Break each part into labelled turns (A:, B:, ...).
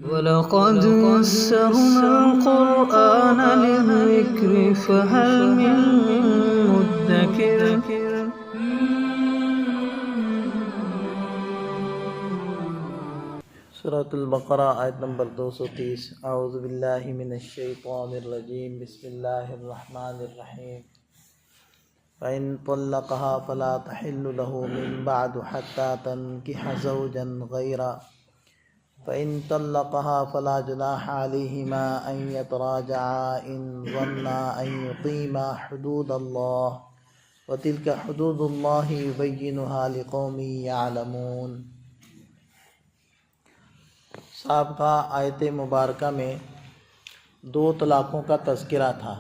A: وَلَقَدْ يَسَّرْنَا الْقُرْآنَ لِلذِّكْرِ فَهَلْ مِن مُّدَّكِرٍ
B: سورۃ البقرہ آیت نمبر 230۔ اعوذ باللہ من الشیطان الرجیم، بسم اللہ الرحمن الرحیم۔ فَإِن طَلَّقَهَا فَلَا تَحِلُّ لَهُ مِن بَعْدُ حَتَّى تَنكِحَ زَوْجًا غَيْرَهُ فَإِن طَلَّقَهَا فَلَا جُنَاحَ عَلَيْهِمَا أَن يَتَرَاجَعَا إِن ظَنَّا أَن يُقِيمَا حُدُودَ اللَّهِ وَتِلْكَ حُدُودُ اللَّهِ يُبَيِّنُهَا لِقَوْمٍ يَعْلَمُونَ۔ سابقہ آیت مبارکہ میں دو طلاقوں کا تذکرہ تھا،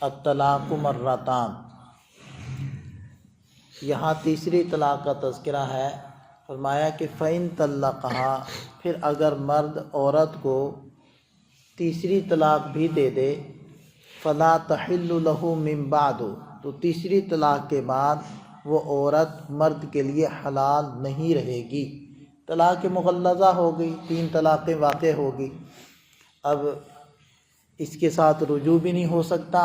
B: الطلاق مرتان۔ یہاں تیسری طلاق کا تذکرہ ہے۔ فرمایا کہ فَإِن طَلَّقَهَا، پھر اگر مرد عورت کو تیسری طلاق بھی دے دے، فَلَا تَحِلُّ لَهُ مِن بَعْدُ، تو تیسری طلاق کے بعد وہ عورت مرد کے لیے حلال نہیں رہے گی۔ طلاق مغلظہ ہو گئی، 3 طلاقیں واقع ہوگی، اب اس کے ساتھ رجوع بھی نہیں ہو سکتا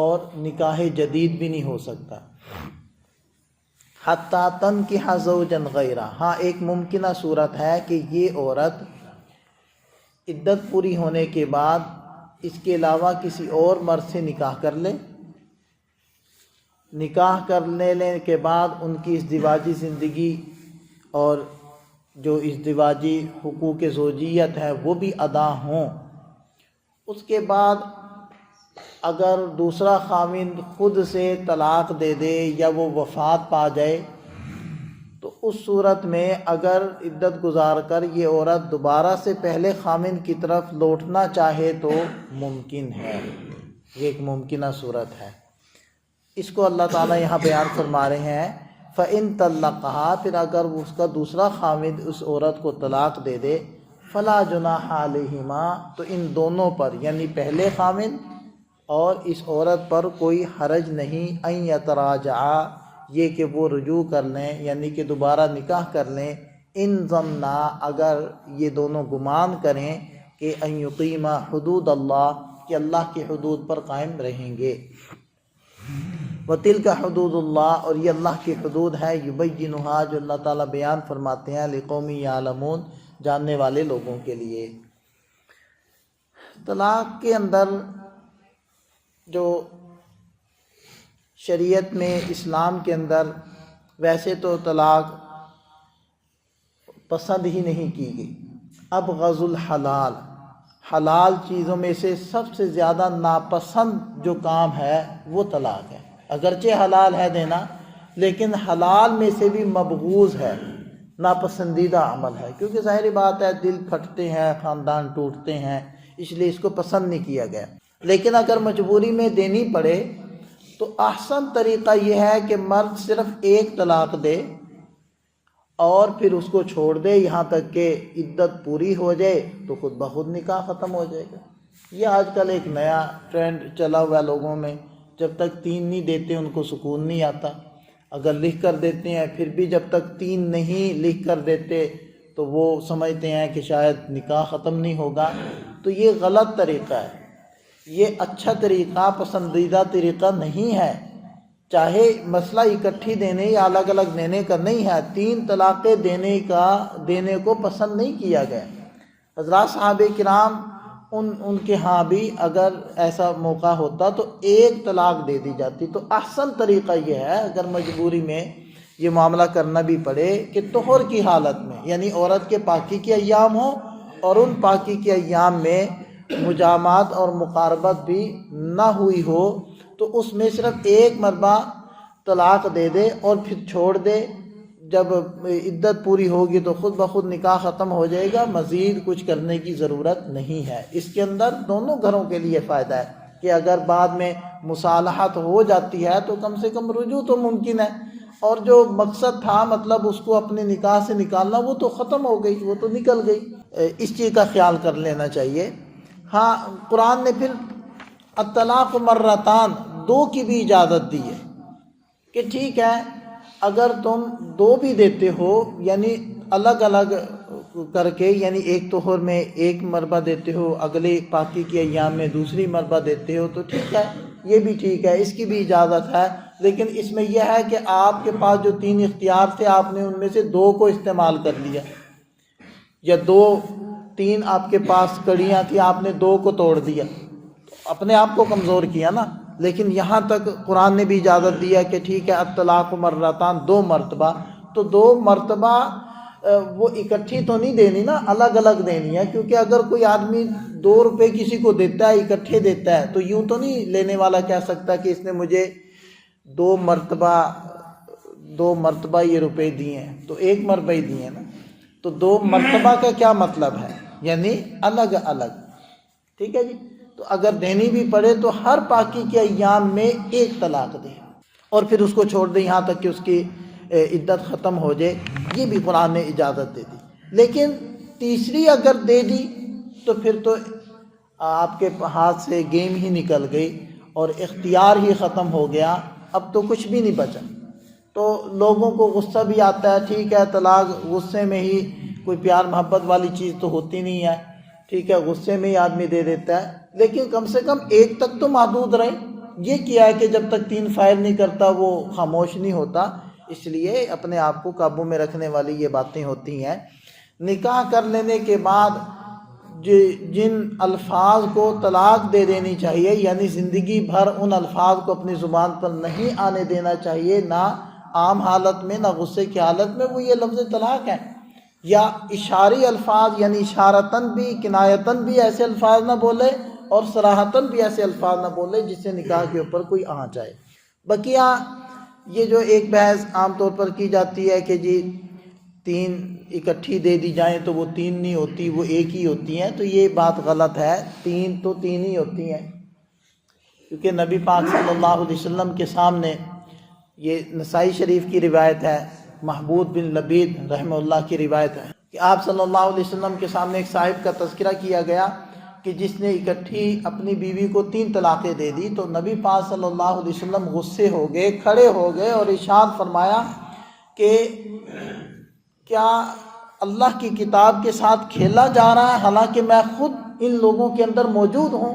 B: اور نکاح جدید بھی نہیں ہو سکتا۔ حتیٰ تنکح زوجا غیرہ، ہاں ایک ممکنہ صورت ہے کہ یہ عورت عدت پوری ہونے کے بعد اس کے علاوہ کسی اور مرد سے نکاح کر لے، نکاح کر لینے کے بعد ان کی ازدواجی زندگی اور جو ازدواجی حقوق زوجیت ہے وہ بھی ادا ہوں۔ اس کے بعد اگر دوسرا خاوند خود سے طلاق دے دے یا وہ وفات پا جائے، تو اس صورت میں اگر عدت گزار کر یہ عورت دوبارہ سے پہلے خاوند کی طرف لوٹنا چاہے تو ممکن ہے، یہ ایک ممکنہ صورت ہے۔ اس کو اللہ تعالیٰ یہاں بیان فرما رہے ہیں، فَإِن طَلَّقَهَا، پھر اگر اس کا دوسرا خاوند اس عورت کو طلاق دے دے، فَلَا جُنَاحَ عَلَيْهِمَا، تو ان دونوں پر یعنی پہلے خاوند اور اس عورت پر کوئی حرج نہیں، أَن يَتَرَاجَعَا، یہ کہ وہ رجوع کر لیں یعنی کہ دوبارہ نکاح کر لیں، إِن ظَنَّا، اگر یہ دونوں گمان کریں کہ أَن يُقِيمَا حُدُودَ اللَّهِ، کہ اللہ کے حدود پر قائم رہیں گے۔ وَتِلْكَ حُدُودُ اللَّهِ، اور یہ اللہ کی حدود ہے، يُبَيِّنُهَا، جو اللہ تعالیٰ بیان فرماتے ہیں، لِقَوْمٍ يَعْلَمُونَ، جاننے والے لوگوں کے لیے۔ طلاق کے اندر جو شریعت میں، اسلام کے اندر ویسے تو طلاق پسند ہی نہیں کی گئی۔ ابغض الحلال، حلال چیزوں میں سے سب سے زیادہ ناپسند جو کام ہے وہ طلاق ہے۔ اگرچہ حلال ہے دینا، لیکن حلال میں سے بھی مبغوض ہے، ناپسندیدہ عمل ہے، کیونکہ ظاہری بات ہے دل پھٹتے ہیں، خاندان ٹوٹتے ہیں، اس لیے اس کو پسند نہیں کیا گیا۔ لیکن اگر مجبوری میں دینی پڑے تو احسن طریقہ یہ ہے کہ مرد صرف ایک طلاق دے اور پھر اس کو چھوڑ دے یہاں تک کہ عدت پوری ہو جائے، تو خود بخود نکاح ختم ہو جائے گا۔ یہ آج کل ایک نیا ٹرینڈ چلا ہوا ہے لوگوں میں، جب تک 3 نہیں دیتے ان کو سکون نہیں آتا، اگر لکھ کر دیتے ہیں پھر بھی جب تک 3 نہیں لکھ کر دیتے تو وہ سمجھتے ہیں کہ شاید نکاح ختم نہیں ہوگا۔ تو یہ غلط طریقہ ہے، یہ اچھا طریقہ، پسندیدہ طریقہ نہیں ہے۔ چاہے مسئلہ اکٹھی دینے یا الگ الگ دینے کا نہیں ہے، 3 طلاقیں دینے کو پسند نہیں کیا گیا۔ حضرات صحابہ کرام ان کے ہاں بھی اگر ایسا موقع ہوتا تو 1 طلاق دے دی جاتی۔ تو احسن طریقہ یہ ہے، اگر مجبوری میں یہ معاملہ کرنا بھی پڑے، کہ طہر کی حالت میں یعنی عورت کے پاکی کے ایام ہوں اور ان پاکی کے ایام میں مجامات اور مقاربت بھی نہ ہوئی ہو، تو اس میں صرف 1 مرتبہ طلاق دے دے اور پھر چھوڑ دے، جب عدت پوری ہوگی تو خود بخود نکاح ختم ہو جائے گا، مزید کچھ کرنے کی ضرورت نہیں ہے۔ اس کے اندر دونوں گھروں کے لیے فائدہ ہے کہ اگر بعد میں مصالحت ہو جاتی ہے تو کم سے کم رجوع تو ممکن ہے، اور جو مقصد تھا مطلب اس کو اپنے نکاح سے نکالنا وہ تو ختم ہو گئی، وہ تو نکل گئی۔ اس چیز کا خیال کر لینا چاہیے۔ ہاں قرآن نے پھر الطلاق مرتان، 2 کی بھی اجازت دی ہے کہ ٹھیک ہے اگر تم 2 بھی دیتے ہو، یعنی الگ الگ کر کے، یعنی ایک طہر میں ایک مرتبہ دیتے ہو، اگلے پاکی کے ایام میں دوسری مرتبہ دیتے ہو تو ٹھیک ہے، یہ بھی ٹھیک ہے، اس کی بھی اجازت ہے۔ لیکن اس میں یہ ہے کہ آپ کے پاس جو 3 اختیار تھے، آپ نے ان میں سے 2 کو استعمال کر لیا، یا 3 آپ کے پاس کڑیاں تھیں، آپ نے 2 کو توڑ دیا، اپنے آپ کو کمزور کیا نا۔ لیکن یہاں تک قرآن نے بھی اجازت دیا کہ ٹھیک ہے الطلاق مرتان، 2 مرتبہ، تو 2 مرتبہ وہ اکٹھی تو نہیں دینی نا، الگ الگ دینی ہے، کیونکہ اگر کوئی آدمی 2 روپے کسی کو دیتا ہے، اکٹھے دیتا ہے، تو یوں تو نہیں لینے والا کہہ سکتا کہ اس نے مجھے 2 مرتبہ یہ روپے دیے ہیں، تو 1 مرتبہ ہی دیے ہیں نا۔ تو 2 مرتبہ کا کیا مطلب ہے؟ یعنی الگ الگ، ٹھیک ہے جی۔ تو اگر دینی بھی پڑے تو ہر پاکی کے ایام میں 1 طلاق دے، اور پھر اس کو چھوڑ دے یہاں تک کہ اس کی عدت ختم ہو جائے، یہ بھی قرآن نے اجازت دے دی۔ لیکن تیسری اگر دے دی تو پھر تو آپ کے ہاتھ سے گیم ہی نکل گئی اور اختیار ہی ختم ہو گیا، اب تو کچھ بھی نہیں بچا۔ تو لوگوں کو غصہ بھی آتا ہے، ٹھیک ہے طلاق غصے میں ہی، کوئی پیار محبت والی چیز تو ہوتی نہیں ہے، ٹھیک ہے غصے میں ہی آدمی دے دیتا ہے، لیکن کم سے کم 1 تک تو محدود رہے۔ یہ کیا ہے کہ جب تک 3 فائل نہیں کرتا وہ خاموش نہیں ہوتا، اس لیے اپنے آپ کو قابو میں رکھنے والی یہ باتیں ہوتی ہیں۔ نکاح کر لینے کے بعد جن الفاظ کو طلاق دے دینی چاہیے، یعنی زندگی بھر ان الفاظ کو اپنی زبان پر نہیں آنے دینا چاہیے، نہ عام حالت میں نہ غصے کی حالت میں، وہ یہ لفظ طلاق ہے۔ یا اشاری الفاظ، یعنی اشارتاً بھی کنایتاً بھی ایسے الفاظ نہ بولے، اور صراحتاً بھی ایسے الفاظ نہ بولے جس سے نکاح کے اوپر کوئی آ جائے۔ بقیہ یہ جو ایک بحث عام طور پر کی جاتی ہے کہ جی 3 اکٹھی دے دی جائیں تو وہ 3 نہیں ہوتی، وہ 1 ہی ہوتی ہیں، تو یہ بات غلط ہے۔ 3 تو 3 ہی ہوتی ہیں، کیونکہ نبی پاک صلی اللہ علیہ وسلم کے سامنے، یہ نسائی شریف کی روایت ہے، محبوب بن لبید رحمہ اللہ کی روایت ہے کہ آپ صلی اللہ علیہ وسلم کے سامنے ایک صاحب کا تذکرہ کیا گیا کہ جس نے اکٹھی اپنی بیوی کو 3 طلاقیں دے دی، تو نبی پاک صلی اللہ علیہ وسلم غصے ہو گئے، کھڑے ہو گئے اور ارشاد فرمایا کہ کیا اللہ کی کتاب کے ساتھ کھیلا جا رہا ہے، حالانکہ میں خود ان لوگوں کے اندر موجود ہوں۔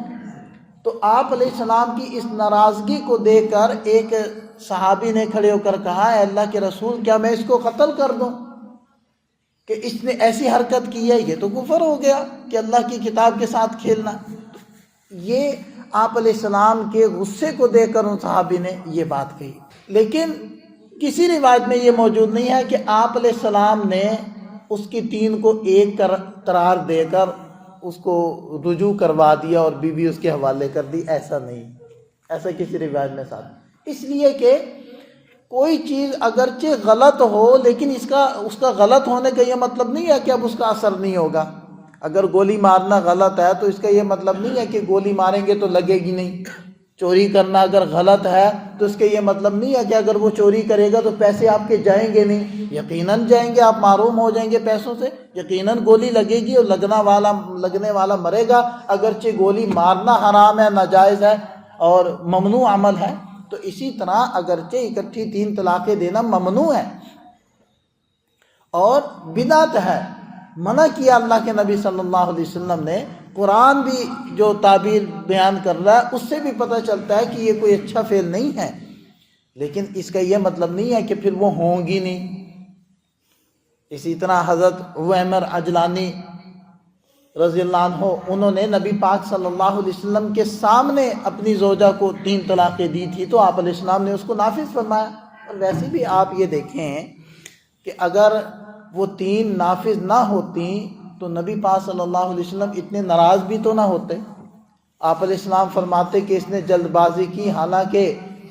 B: تو آپ علیہ السلام کی اس ناراضگی کو دیکھ کر ایک صحابی نے کھڑے ہو کر کہا، اے اللہ کے رسول کیا میں اس کو قتل کر دوں کہ اس نے ایسی حرکت کی ہے؟ یہ تو کفر ہو گیا کہ اللہ کی کتاب کے ساتھ کھیلنا۔ یہ آپ علیہ السلام کے غصے کو دیکھ کر ان صحابی نے یہ بات کہی، لیکن کسی روایت میں یہ موجود نہیں ہے کہ آپ علیہ السلام نے اس کی 3 کو 1 قرار دے کر اس کو رجوع کروا دیا اور بیوی اس کے حوالے کر دی، ایسا نہیں، ایسا کسی روایت میں ثابت۔ اس لیے کہ کوئی چیز اگرچہ غلط ہو، لیکن اس کا غلط ہونے کا یہ مطلب نہیں ہے کہ اب اس کا اثر نہیں ہوگا۔ اگر گولی مارنا غلط ہے تو اس کا یہ مطلب نہیں ہے کہ گولی ماریں گے تو لگے گی نہیں۔ چوری کرنا اگر غلط ہے تو اس کا یہ مطلب نہیں ہے کہ اگر وہ چوری کرے گا تو پیسے آپ کے جائیں گے نہیں، یقیناً جائیں گے، آپ محروم ہو جائیں گے پیسوں سے، یقیناً گولی لگے گی اور لگنے والا مرے گا، اگرچہ گولی مارنا حرام ہے، ناجائز ہے اور ممنوع عمل ہے۔ تو اسی طرح اگرچہ اکٹھی 3 طلاقیں دینا ممنوع ہے اور بدعت ہے، منع کیا اللہ کے نبی صلی اللہ علیہ وسلم نے۔ قرآن بھی جو تعبیر بیان کر رہا ہے اس سے بھی پتہ چلتا ہے کہ یہ کوئی اچھا فعل نہیں ہے، لیکن اس کا یہ مطلب نہیں ہے کہ پھر وہ ہوں گی نہیں۔ اسی طرح حضرت عویمر عجلانی رضی اللہ عنہ، انہوں نے نبی پاک صلی اللہ علیہ وسلم کے سامنے اپنی زوجہ کو 3 طلاقیں دی تھی، تو آپ علیہ السلام نے اس کو نافذ فرمایا۔ اور ویسے بھی آپ یہ دیکھیں کہ اگر وہ 3 نافذ نہ ہوتی تو نبی پاک صلی اللہ علیہ وسلم اتنے ناراض بھی تو نہ ہوتے۔ آپ علیہ السلام فرماتے کہ اس نے جلد بازی کی، حالانکہ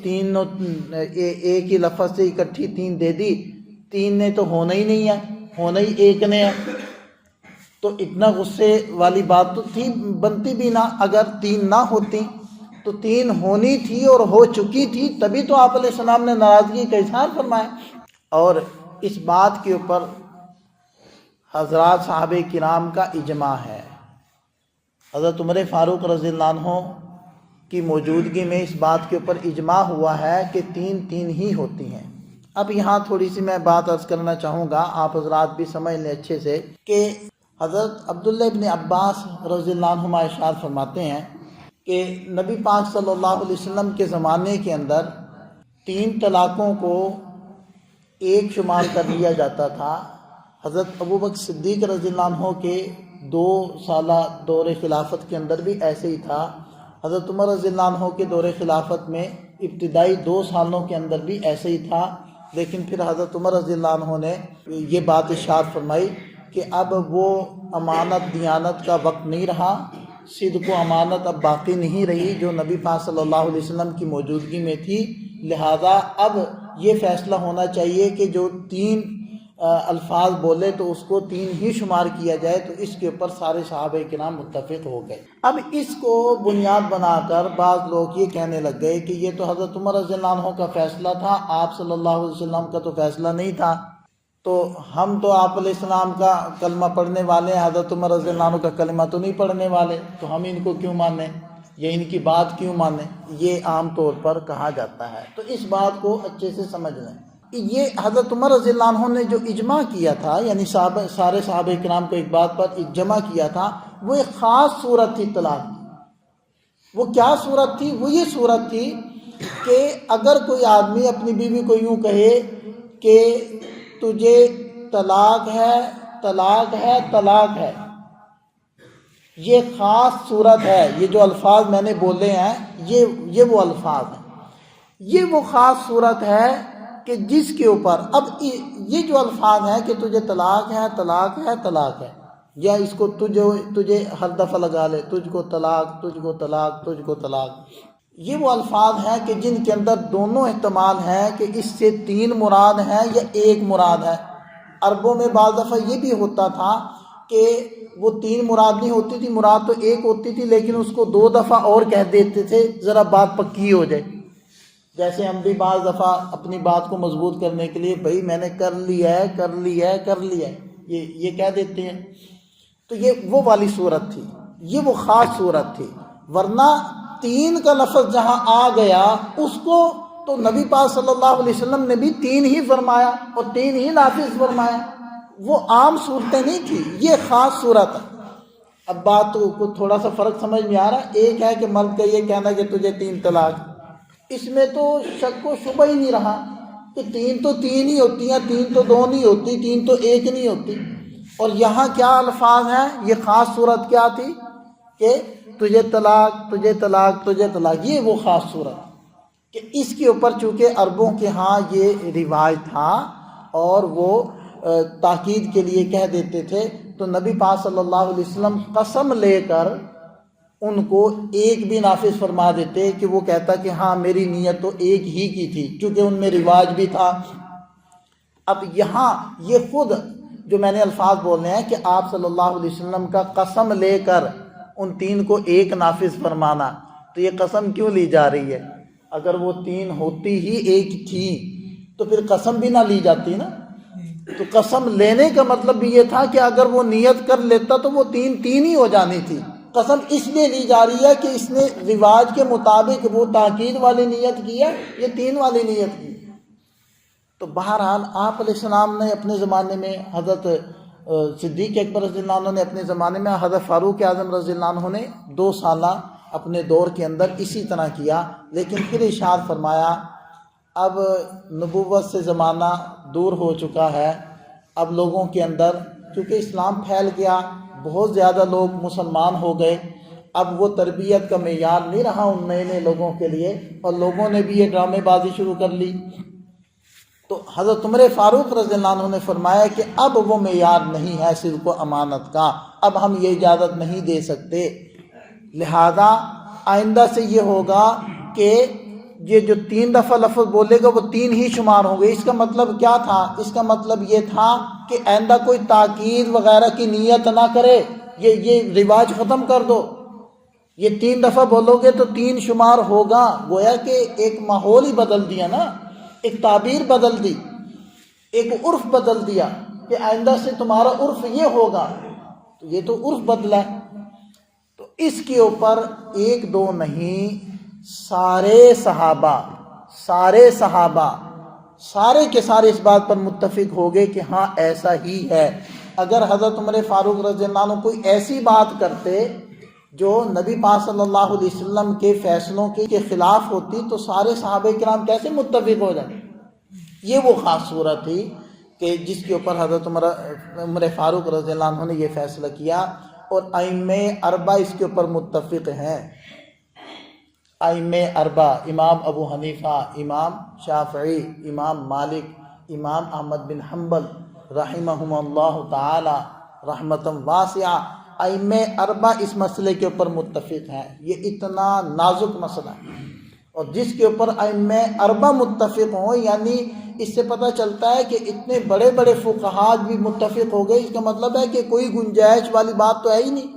B: 3 ایک ہی لفظ سے اکٹھی 3 دے دی، 3 نے تو ہونا ہی نہیں ہے، ہونا ہی 1 نے ہے، تو اتنا غصے والی بات تو تھی بنتی بھی نہ۔ اگر 3 نہ ہوتی تو 3 ہونی تھی اور ہو چکی تھی، تبھی تو آپ علیہ السلام نے ناراضگی کا اظہار فرمایا۔ اور اس بات کے اوپر حضرات صحابہ کرام کا اجماع ہے۔ حضرت عمر فاروق رضی اللہ عنہ کی موجودگی میں اس بات کے اوپر اجماع ہوا ہے کہ 3 ہی ہوتی ہیں، اب یہاں تھوڑی سی میں بات عرض کرنا چاہوں گا، آپ حضرات بھی سمجھ لیں اچھے سے، کہ حضرت عبداللہ ابن عباس رضی اللہ عنہما ارشاد فرماتے ہیں کہ نبی پاک صلی اللہ علیہ وسلم کے زمانے کے اندر 3 طلاقوں کو ایک شمار کر لیا جاتا تھا۔ حضرت ابوبکر صدیق رضی اللہ عنہ کے 2 سالہ دور خلافت کے اندر بھی ایسے ہی تھا۔ حضرت عمر رضی اللہ عنہ کے دور خلافت میں ابتدائی 2 سالوں کے اندر بھی ایسے ہی تھا، لیکن پھر حضرت عمر رضی اللہ عنہ نے یہ بات ارشاد فرمائی کہ اب وہ امانت دیانت کا وقت نہیں رہا، صدق و امانت اب باقی نہیں رہی جو نبی پاک صلی اللہ علیہ وسلم کی موجودگی میں تھی، لہذا اب یہ فیصلہ ہونا چاہیے کہ جو 3 الفاظ بولے تو اس کو 3 ہی شمار کیا جائے۔ تو اس کے اوپر سارے صحابہ کرام متفق ہو گئے۔ اب اس کو بنیاد بنا کر بعض لوگ یہ کہنے لگ گئے کہ یہ تو حضرت عمر رضی اللہ عنہ کا فیصلہ تھا، آپ صلی اللہ علیہ وسلم کا تو فیصلہ نہیں تھا، تو ہم تو آپ علیہ السلام کا کلمہ پڑھنے والے ہیں، حضرت عمر رضی اللہ عنہ کا کلمہ تو نہیں پڑھنے والے، تو ہم ان کو کیوں مانیں یا ان کی بات کیوں مانیں؟ یہ عام طور پر کہا جاتا ہے۔ تو اس بات کو اچھے سے سمجھ لیں، یہ حضرت عمر رضی اللہ عنہ نے جو اجماع کیا تھا، یعنی سارے صحابہ کرام کو ایک بات پر جمع کیا تھا، وہ ایک خاص صورت تھی طلاق کی۔ وہ کیا صورت تھی؟ وہ یہ صورت تھی کہ اگر کوئی آدمی اپنی بیوی کو یوں کہے کہ تجھے طلاق ہے، طلاق ہے، طلاق ہے، یہ خاص صورت ہے، یہ جو الفاظ میں نے بولے ہیں یہ وہ الفاظ ہیں، یہ وہ خاص صورت ہے کہ جس کے اوپر اب یہ جو الفاظ ہیں کہ تجھے طلاق ہے، طلاق ہے، طلاق ہے، یا اس کو تجھے ہر دفعہ لگا لے، تجھ کو طلاق، تجھ کو طلاق، تجھ کو طلاق، یہ وہ الفاظ ہیں کہ جن کے اندر دونوں احتمال ہیں کہ اس سے 3 مراد ہیں یا 1 مراد ہے۔ عربوں میں بعض دفعہ یہ بھی ہوتا تھا کہ وہ 3 مراد نہیں ہوتی تھی، مراد تو 1 ہوتی تھی، لیکن اس کو 2 دفعہ اور کہہ دیتے تھے ذرا بات پکی ہو جائے۔ جیسے ہم بھی بعض دفعہ اپنی بات کو مضبوط کرنے کے لیے بھائی میں نے کر لیا ہے، کر لیا ہے، کر لیا ہے، یہ کہہ دیتے ہیں۔ تو یہ وہ والی صورت تھی، یہ وہ خاص صورت تھی، ورنہ 3 کا لفظ جہاں آ گیا اس کو تو نبی پاک صلی اللہ علیہ وسلم نے بھی 3 ہی فرمایا اور 3 ہی نافذ فرمایا، وہ عام صورتیں نہیں تھی، یہ خاص صورت ہے۔ اب بات کو تھوڑا سا فرق سمجھ میں آ رہا ہے، ایک ہے کہ مرد کا یہ کہنا کہ تجھے 3 طلاق، اس میں تو شک و شبہ ہی نہیں رہا کہ 3 تو 3 ہی ہوتی ہیں، 3 تو 2 نہیں ہوتی، 3 تو 1 نہیں ہوتی۔ اور یہاں کیا الفاظ ہیں؟ یہ خاص صورت کیا تھی کہ تجھے طلاق، تجھے طلاق، تجھے طلاق، یہ وہ خاص صورت کہ اس کے اوپر چونکہ عربوں کے ہاں یہ رواج تھا اور وہ تاکید کے لیے کہہ دیتے تھے، تو نبی پاک صلی اللہ علیہ وسلم قسم لے کر ان کو 1 بھی نافذ فرما دیتے کہ وہ کہتا کہ ہاں میری نیت تو 1 ہی کی تھی، کیونکہ ان میں رواج بھی تھا۔ اب یہاں یہ خود جو میں نے الفاظ بولنے ہیں کہ آپ صلی اللہ علیہ وسلم کا قسم لے کر ان 3 کو 1 نافذ فرمانا، تو یہ قسم کیوں لی جا رہی ہے؟ اگر وہ 3 ہوتی ہی 1 تھی تو پھر قسم بھی نہ لی جاتی نا۔ تو قسم لینے کا مطلب بھی یہ تھا کہ اگر وہ نیت کر لیتا تو وہ 3 ہی ہو جانی تھی۔ قسم اس لیے لی جا رہی ہے کہ اس نے رواج کے مطابق وہ تاکید والی نیت کی ہے، یہ 3 والی نیت کی۔ تو بہرحال آپ علیہ السلام نے اپنے زمانے میں، حضرت صدیق اکبر رضی اللہ عنہ نے اپنے زمانے میں، حضرت فاروق اعظم رضی اللہ عنہ نے 2 سالہ اپنے دور کے اندر اسی طرح کیا، لیکن پھر ارشاد فرمایا اب نبوت سے زمانہ دور ہو چکا ہے، اب لوگوں کے اندر چونکہ اسلام پھیل گیا، بہت زیادہ لوگ مسلمان ہو گئے، اب وہ تربیت کا معیار نہیں رہا ان نئے نئے لوگوں کے لیے، اور لوگوں نے بھی یہ ڈرامے بازی شروع کر لی۔ تو حضرت عمر فاروق رضی اللہ عنہ نے فرمایا کہ اب وہ معیار نہیں ہے صدق و امانت کا، اب ہم یہ اجازت نہیں دے سکتے، لہذا آئندہ سے یہ ہوگا کہ یہ جو 3 دفعہ لفظ بولے گا وہ 3 ہی شمار ہوں گے۔ اس کا مطلب کیا تھا؟ اس کا مطلب یہ تھا کہ آئندہ کوئی تاکید وغیرہ کی نیت نہ کرے، یہ رواج ختم کر دو، یہ 3 دفعہ بولو گے تو 3 شمار ہوگا۔ گویا کہ ایک ماحول ہی بدل دیا نا، ایک تعبیر بدل دی، ایک عرف بدل دیا کہ آئندہ سے تمہارا عرف یہ ہوگا، تو یہ تو عرف بدلا ہے۔ تو اس کے اوپر 1 2 نہیں، سارے صحابہ سارے کے سارے اس بات پر متفق ہو گئے کہ ہاں ایسا ہی ہے۔ اگر حضرت عمر فاروق رضی اللہ عنہ کوئی ایسی بات کرتے جو نبی پاک صلی اللہ علیہ وسلم کے فیصلوں کے خلاف ہوتی تو سارے صحابہ کرام کیسے متفق ہو جائیں؟ یہ وہ خاص صورت تھی کہ جس کے اوپر حضرت عمر فاروق رضی اللہ عنہ نے یہ فیصلہ کیا، اور ائمہ اربع اس کے اوپر متفق ہیں۔ ائمہ اربع امام ابو حنیفہ، امام شافعی، امام مالک، امام احمد بن حنبل رحمہم اللہ تعالی رحمتا واسعہ، ائمہ اربع اس مسئلے کے اوپر متفق ہیں۔ یہ اتنا نازک مسئلہ ہے، اور جس کے اوپر ائمہ اربع متفق ہوں، یعنی اس سے پتہ چلتا ہے کہ اتنے بڑے بڑے فقہاء بھی متفق ہو گئے، اس کا مطلب ہے کہ کوئی گنجائش والی بات تو ہے ہی نہیں۔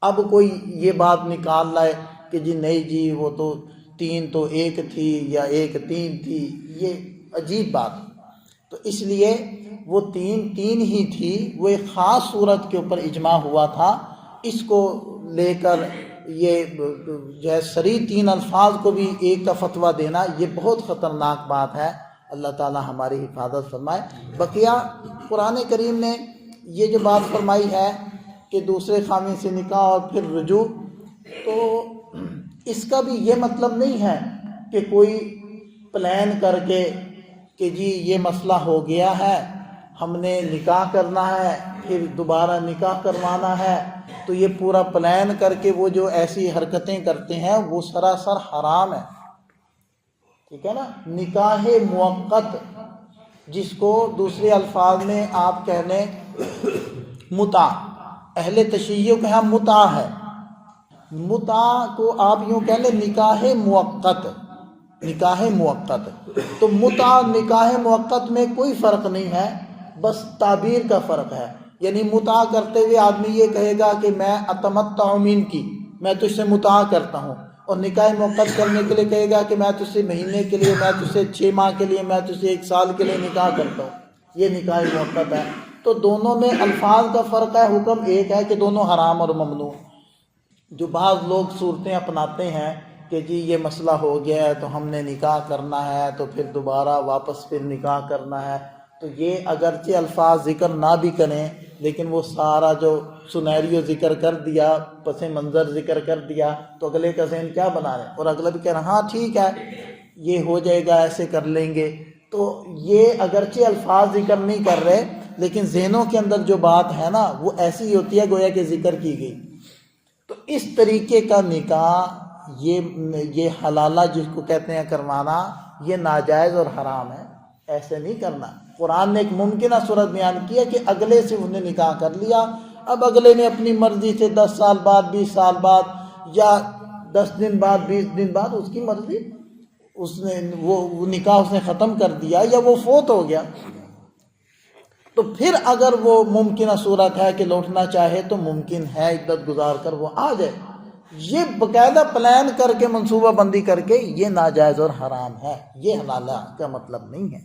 B: اب کوئی یہ بات نکال لائے کہ جی نہیں جی وہ تو 3 تو 1 تھی یا 1 3 تھی، یہ عجیب بات۔ تو اس لیے وہ 3 ہی تھی، وہ ایک خاص صورت کے اوپر اجماع ہوا تھا۔ اس کو لے کر یہ جو ہے صریح 3 الفاظ کو بھی ایک کا فتویٰ دینا، یہ بہت خطرناک بات ہے۔ اللہ تعالی ہماری حفاظت فرمائے۔ بقیہ قرآن کریم نے یہ جو بات فرمائی ہے کہ دوسرے خاوند سے نکاح اور پھر رجوع، تو اس کا بھی یہ مطلب نہیں ہے کہ کوئی پلان کر کے کہ جی یہ مسئلہ ہو گیا ہے، ہم نے نکاح کرنا ہے پھر دوبارہ نکاح کروانا ہے، تو یہ پورا پلان کر کے وہ جو ایسی حرکتیں کرتے ہیں وہ سراسر حرام ہے، ٹھیک ہے نا۔ نکاح موقت جس کو دوسرے الفاظ میں آپ کہہ لیں متع، اہل تشیع کے ہاں متع ہے، متع کو آپ یوں کہہ لیں نکاح موقت، نکاح موقت۔ تو متع نکاح موقت میں کوئی فرق نہیں ہے، بس تعبیر کا فرق ہے۔ یعنی متع کرتے ہوئے آدمی یہ کہے گا کہ میں اتمتع منکی، میں تجھ سے متع کرتا ہوں، اور نکاح موقت کرنے کے لیے کہے گا کہ میں تجھ سے مہینے کے لیے، میں تجھ سے 6 ماہ کے لیے، میں تجھ سے 1 سال کے لیے نکاح کرتا ہوں، یہ نکاح موقت ہے۔ تو دونوں میں الفاظ کا فرق ہے، حکم ایک ہے کہ دونوں حرام اور ممنوع۔ جو بعض لوگ صورتیں اپناتے ہیں کہ جی یہ مسئلہ ہو گیا ہے تو ہم نے نکاح کرنا ہے، تو پھر دوبارہ واپس پھر نکاح کرنا ہے، تو یہ اگرچہ الفاظ ذکر نہ بھی کریں لیکن وہ سارا جو سنیریو ذکر کر دیا، پس منظر ذکر کر دیا، تو اگلے کا ذہن کیا بنا رہے، اور اگلا بھی کہہ رہا ہاں ٹھیک ہے یہ ہو جائے گا، ایسے کر لیں گے۔ تو یہ اگرچہ الفاظ ذکر نہیں کر رہے لیکن ذہنوں کے اندر جو بات ہے نا وہ ایسی ہوتی ہے گویا کہ ذکر کی گئی۔ تو اس طریقے کا نکاح یہ حلالہ جس کو کہتے ہیں کروانا، یہ ناجائز اور حرام ہے، ایسے نہیں کرنا۔ قرآن نے ایک ممکنہ صورت بیان کی ہے کہ اگلے سے انہوں نے نکاح کر لیا، اب اگلے نے اپنی مرضی سے 10 سال بعد، 20 سال بعد، یا 10 دن بعد، 20 دن بعد، اس کی مرضی، اس نے وہ نکاح اس نے ختم کر دیا یا وہ فوت ہو گیا، تو پھر اگر وہ ممکنہ صورت ہے کہ لوٹنا چاہے تو ممکن ہے عدت گزار کر وہ آ جائے۔ یہ باقاعدہ پلان کر کے منصوبہ بندی کر کے یہ ناجائز اور حرام ہے، یہ حلالہ کا مطلب نہیں ہے۔